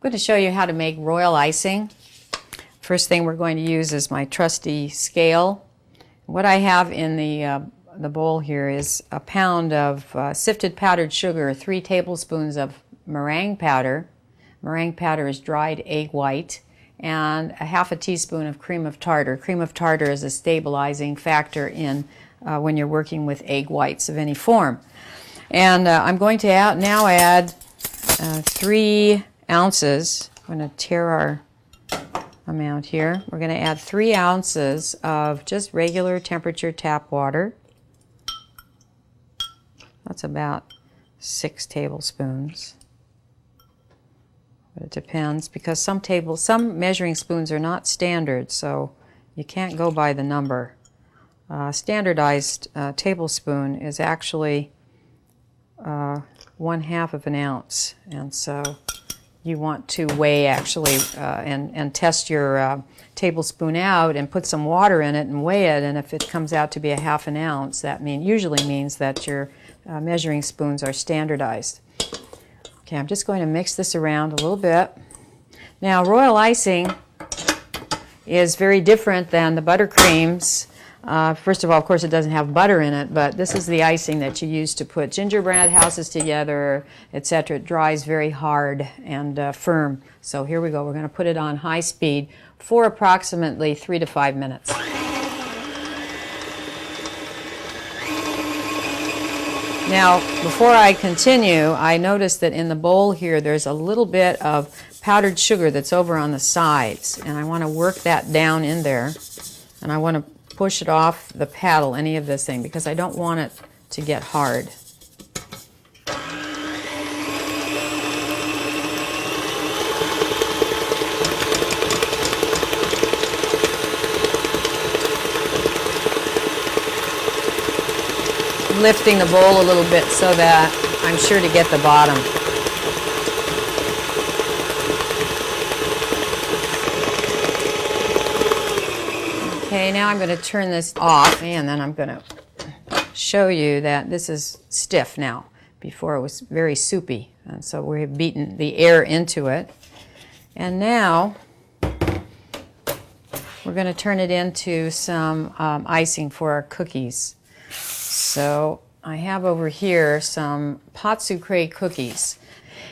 going to show you how to make royal icing. First thing we're going to use is my trusty scale. What I have in the bowl here is a pound of sifted powdered sugar, 3 tablespoons of meringue powder. Meringue powder is dried egg white, and a half a teaspoon of cream of tartar. Cream of tartar is a stabilizing factor in when you're working with egg whites of any form. And I'm going to now add 3 ounces. I'm going to tare our amount here. We're going to add 3 ounces of just regular temperature tap water. That's about 6 tablespoons. But it depends, because some measuring spoons are not standard, so you can't go by the number. Standardized tablespoon is actually 1/2 of an ounce, and so you want to weigh actually and test your tablespoon out and put some water in it and weigh it, and if it comes out to be 1/2 an ounce, that usually means that your measuring spoons are standardized. Okay, I'm just going to mix this around a little bit. Now, royal icing is very different than the buttercreams. First of all, of course, it doesn't have butter in it, but this is the icing that you use to put gingerbread houses together, etc. It dries very hard and firm. So here we go. We're going to put it on high speed for approximately 3 to 5 minutes. Now, before I continue, I noticed that in the bowl here there's a little bit of powdered sugar that's over on the sides, and I want to work that down in there, and I want to push it off the paddle, any of this thing, because I don't want it to get hard. Lifting the bowl a little bit so that I'm sure to get the bottom. Okay, now I'm going to turn this off, and then I'm going to show you that this is stiff now. Before it was very soupy, and so we've beaten the air into it. And now we're going to turn it into some icing for our cookies. So I have over here some pâte sucrée cookies,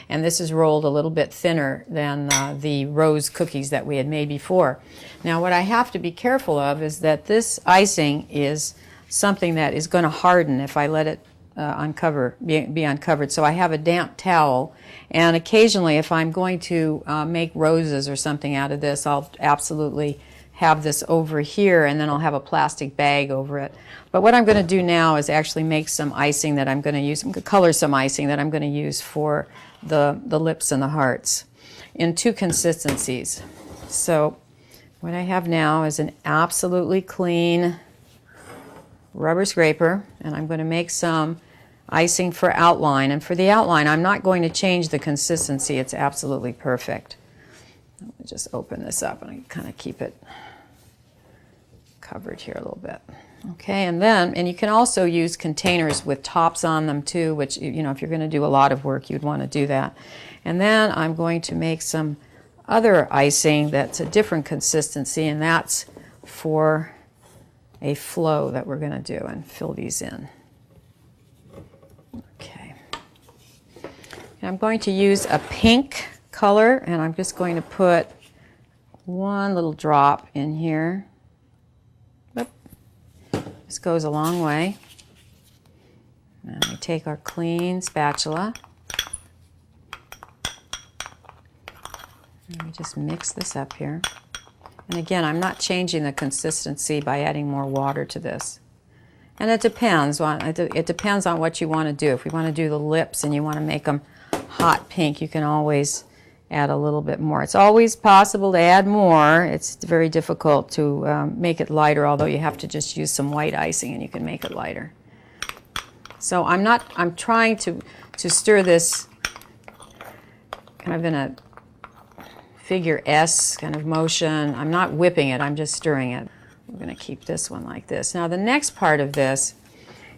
and this is rolled a little bit thinner than the rose cookies that we had made before. Now, what I have to be careful of is that this icing is something that is going to harden if I let it be uncovered. So I have a damp towel, and occasionally if I'm going to make roses or something out of this, I'll absolutely have this over here, and then I'll have a plastic bag over it. But what I'm going to do now is actually make some icing that I'm going to use, color some icing that I'm going to use for the lips and the hearts in 2 consistencies. So what I have now is an absolutely clean rubber scraper, and I'm going to make some icing for outline. And for the outline, I'm not going to change the consistency. It's absolutely perfect. Let me just open this up and I kind of keep it covered here a little bit. Okay, and you can also use containers with tops on them too, which, you know, if you're going to do a lot of work, you'd want to do that. And then I'm going to make some other icing that's a different consistency, and that's for a flow that we're going to do and fill these in. Okay. And I'm going to use a pink color, and I'm just going to put 1 little drop in here. Oop. This goes a long way. And we take our clean spatula and we just mix this up here. And again, I'm not changing the consistency by adding more water to this. And it depends on what you want to do. If you want to do the lips and you want to make them hot pink, you can always add a little bit more. It's always possible to add more. It's very difficult to make it lighter, although you have to just use some white icing and you can make it lighter. So I'm trying to stir this kind of in a figure S kind of motion. I'm not whipping it, I'm just stirring it. We're going to keep this one like this. Now the next part of this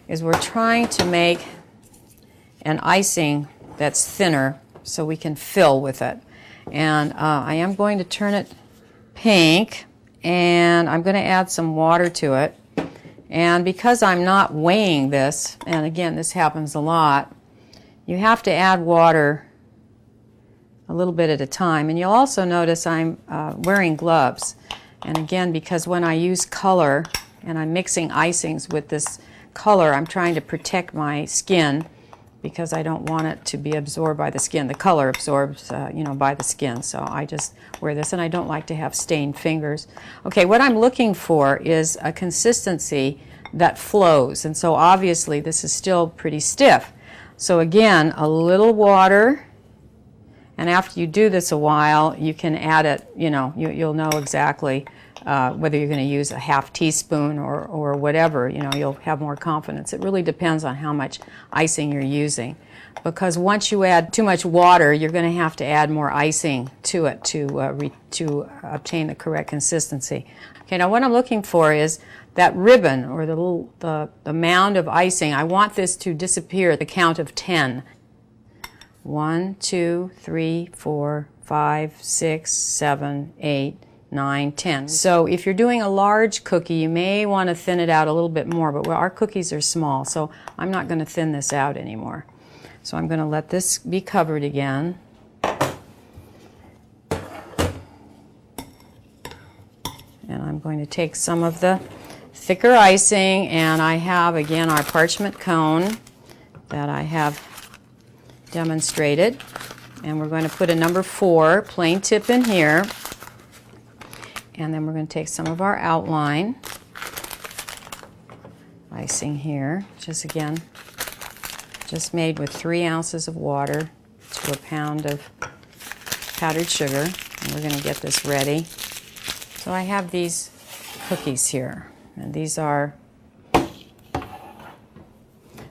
is we're trying to make an icing that's thinner so we can fill with it. And I am going to turn it pink, and I'm going to add some water to it. And because I'm not weighing this, and again, this happens a lot, you have to add water a little bit at a time. And you'll also notice I'm wearing gloves. And again, because when I use color and I'm mixing icings with this color, I'm trying to protect my skin because I don't want it to be absorbed by the skin. The color absorbs, by the skin. So I just wear this, and I don't like to have stained fingers. Okay, what I'm looking for is a consistency that flows. And so obviously this is still pretty stiff. So again, a little water. And after you do this a while, you can add it, you'll know exactly whether you're going to use a half teaspoon or whatever, you'll have more confidence. It really depends on how much icing you're using. Because once you add too much water, you're going to have to add more icing to it to obtain the correct consistency. Okay, now what I'm looking for is that ribbon or the mound of icing. I want this to disappear at the count of 10. 1, 2, 3, 4, 5, 6, 7, 8, 9, 10. So if you're doing a large cookie, you may want to thin it out a little bit more, but our cookies are small, so I'm not going to thin this out anymore. So I'm going to let this be covered again. And I'm going to take some of the thicker icing, and I have, again, our parchment cone that I have demonstrated. And we're going to put a number 4 plain tip in here. And then we're going to take some of our outline icing here, just made with 3 ounces of water to a pound of powdered sugar. And we're going to get this ready. So I have these cookies here, and these are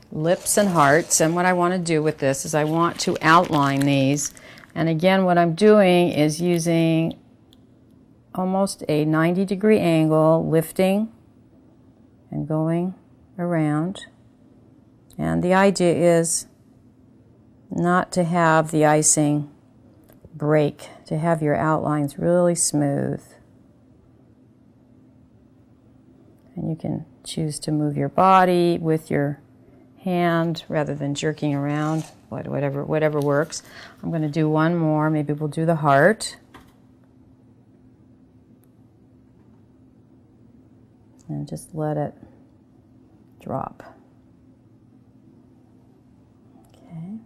lips and hearts. And what I want to do with this is I want to outline these. And again, what I'm doing is using almost a 90-degree angle, lifting and going around. And the idea is not to have the icing break, to have your outlines really smooth. And you can choose to move your body with your hand rather than jerking around, whatever works. I'm going to do one more. Maybe we'll do the heart. And just let it drop. Okay.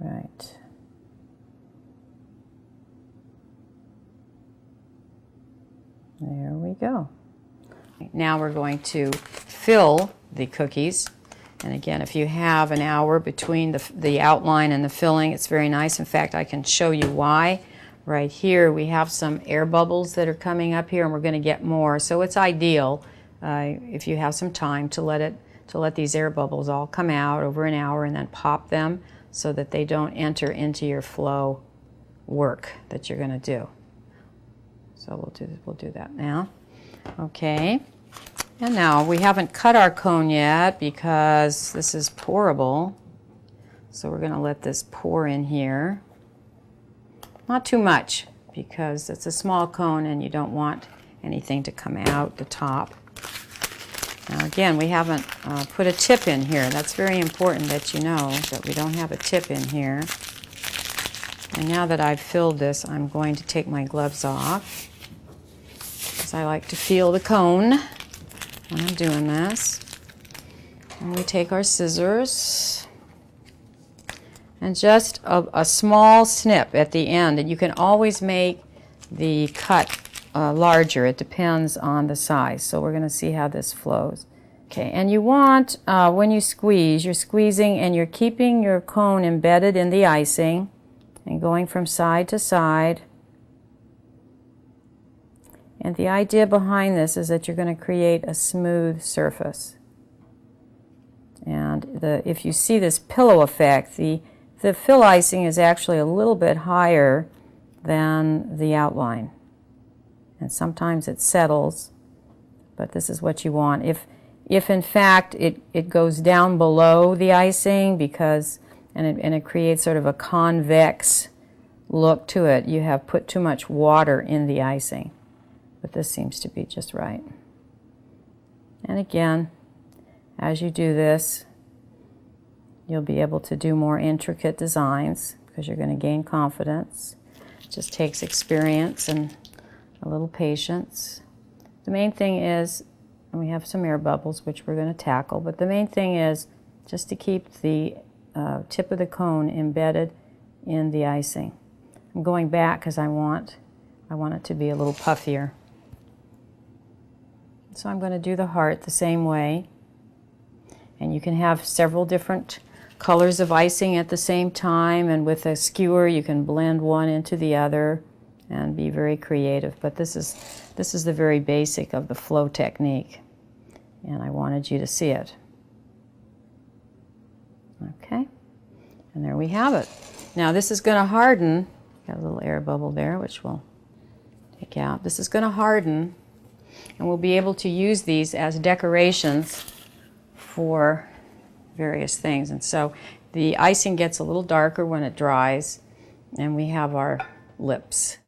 Right. There we go. Now we're going to fill the cookies. And again, if you have an hour between the outline and the filling, it's very nice. In fact, I can show you why. Right here, we have some air bubbles that are coming up here, and we're going to get more. So it's ideal if you have some time to let these air bubbles all come out over an hour, and then pop them so that they don't enter into your flow work that you're going to do. So we'll do that now. Okay. And now we haven't cut our cone yet because this is pourable. So we're going to let this pour in here. Not too much because it's a small cone and you don't want anything to come out the top. Now again, we haven't put a tip in here. That's very important that you know that we don't have a tip in here. And now that I've filled this, I'm going to take my gloves off because I like to feel the cone when I'm doing this. And we take our scissors and just a small snip at the end, and you can always make the cut larger. It depends on the size. So we're going to see how this flows. Okay, and you want, when you squeeze, you're squeezing and you're keeping your cone embedded in the icing and going from side to side. And the idea behind this is that you're going to create a smooth surface. And if you see this pillow effect, the fill icing is actually a little bit higher than the outline. And sometimes it settles, but this is what you want. if in fact it goes down below the icing and it creates sort of a convex look to it, you have put too much water in the icing. But this seems to be just right. And again, as you do this, you'll be able to do more intricate designs because you're going to gain confidence. It just takes experience and a little patience. The main thing is, and we have some air bubbles which we're going to tackle, but the main thing is just to keep the tip of the cone embedded in the icing. I'm going back because I want it to be a little puffier. So I'm going to do the heart the same way. And you can have several different colors of icing at the same time, and with a skewer you can blend one into the other and be very creative. But this is the very basic of the flow technique, and I wanted you to see it. Okay, and there we have it. Now this is going to harden. Got a little air bubble there, which we'll take out. This is going to harden, and we'll be able to use these as decorations for various things. And so the icing gets a little darker when it dries, and we have our lips.